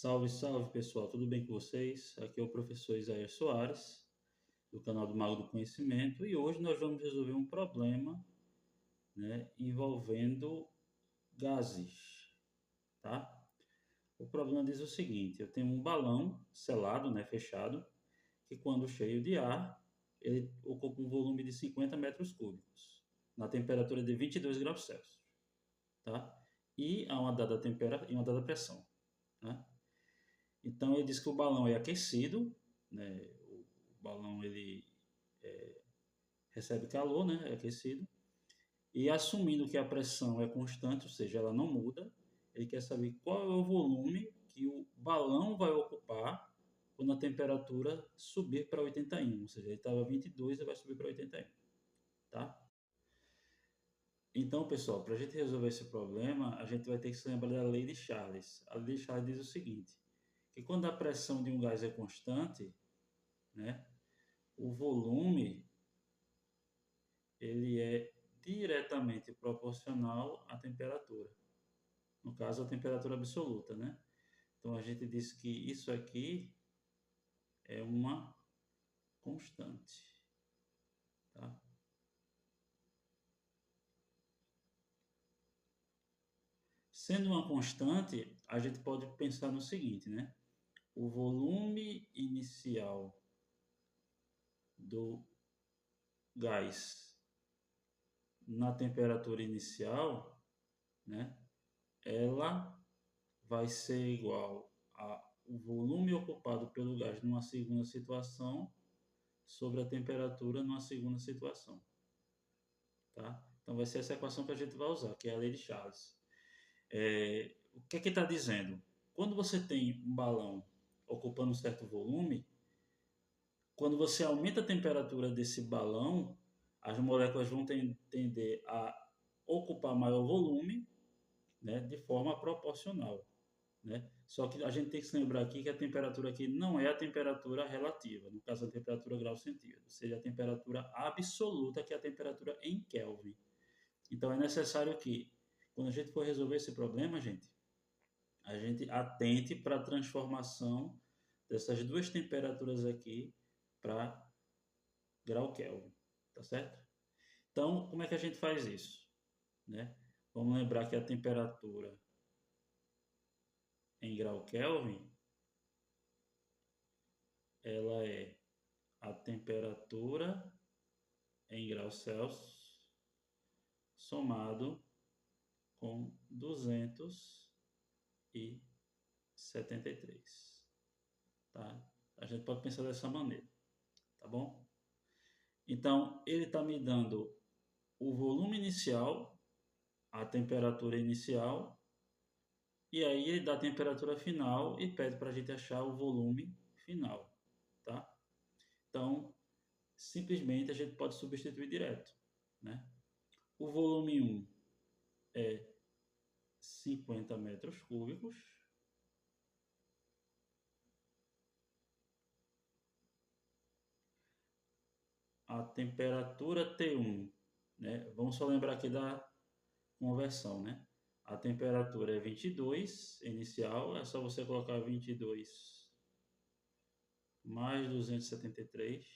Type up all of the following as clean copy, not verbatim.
Salve, salve pessoal, tudo bem com vocês? Aqui é o professor Isaías Soares, do canal do Mago do Conhecimento, e hoje nós vamos resolver um problema, envolvendo gases, tá? O problema diz o seguinte: eu tenho um balão selado, fechado, que quando cheio de ar, ele ocupa um volume de 50 metros cúbicos, na temperatura de 22 graus Celsius, tá? E a uma dada e uma dada pressão, né? Então ele diz que o balão é aquecido, o balão ele recebe calor, é aquecido, e assumindo que a pressão é constante, ou seja, ela não muda, ele quer saber qual é o volume que o balão vai ocupar quando a temperatura subir para 81, ou seja, ele estava 22 e vai subir para 81, tá? Então, pessoal, para a gente resolver esse problema, a gente vai ter que se lembrar da lei de Charles. A lei de Charles diz o seguinte, que quando a pressão de um gás é constante, o volume ele é diretamente proporcional à temperatura. No caso, a temperatura absoluta, Então a gente diz que isso aqui é uma constante, tá? Sendo uma constante, a gente pode pensar no seguinte, O volume inicial do gás na temperatura inicial, ela vai ser igual ao volume ocupado pelo gás numa segunda situação sobre a temperatura numa segunda situação, tá? Então vai ser essa equação que a gente vai usar, que é a lei de Charles. O que é que está dizendo? Quando você tem um balão ocupando um certo volume, quando você aumenta a temperatura desse balão, as moléculas vão tender a ocupar maior volume, de forma proporcional, Só que a gente tem que se lembrar aqui que a temperatura aqui não é a temperatura relativa, no caso a temperatura grau centígrado, seja a temperatura absoluta, que é a temperatura em Kelvin. Então é necessário que, quando a gente for resolver esse problema, a gente atente para a transformação dessas duas temperaturas aqui para grau Kelvin, tá certo? Então, como é que a gente faz isso? Vamos lembrar que a temperatura em grau Kelvin, ela é a temperatura em graus Celsius somado com 273, tá? A gente pode pensar dessa maneira, tá bom? Então, ele está me dando o volume inicial, a temperatura inicial, e aí ele dá a temperatura final e pede para a gente achar o volume final, tá? Então, simplesmente a gente pode substituir direto, O volume 1 é 50 metros cúbicos. A temperatura T1, Vamos só lembrar aqui da conversão, A temperatura é 22 inicial, é só você colocar 22 mais 273.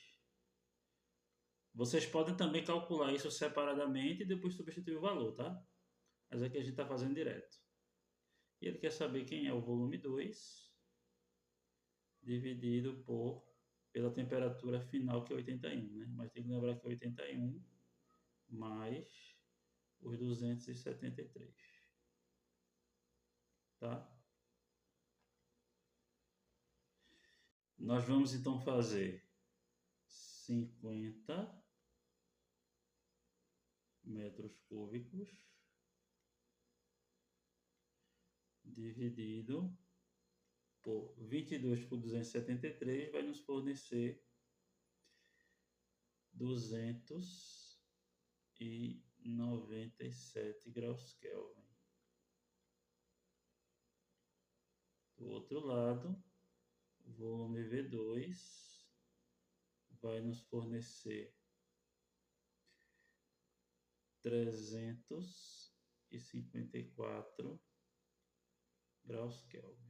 Vocês podem também calcular isso separadamente e depois substituir o valor, tá? Mas aqui a gente está fazendo direto. E ele quer saber quem é o volume 2 dividido pela temperatura final, que é 81, Mas tem que lembrar que é 81 mais os 273, tá? Nós vamos então fazer 50 metros cúbicos dividido por 22 por 273 vai nos fornecer 297 graus Kelvin. Do outro lado, o volume V2 vai nos fornecer 354 graus Kelvin.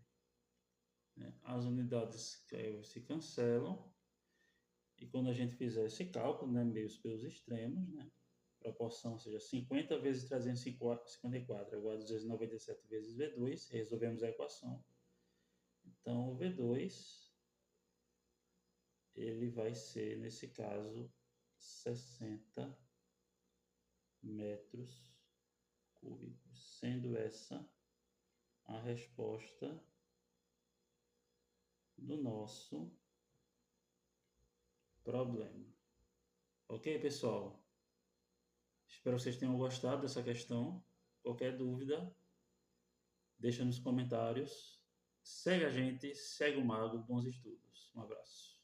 né? As unidades se cancelam. E quando a gente fizer esse cálculo, né, meios pelos extremos, né, proporção, ou seja, 50 vezes 354 é igual a 297 vezes V2, resolvemos a equação. Então, o V2, ele vai ser, nesse caso, 60 metros cúbicos, sendo essa a resposta do nosso problema. Ok, pessoal? Espero que vocês tenham gostado dessa questão. Qualquer dúvida, deixa nos comentários. Segue a gente, segue o Mago. Bons estudos. Um abraço.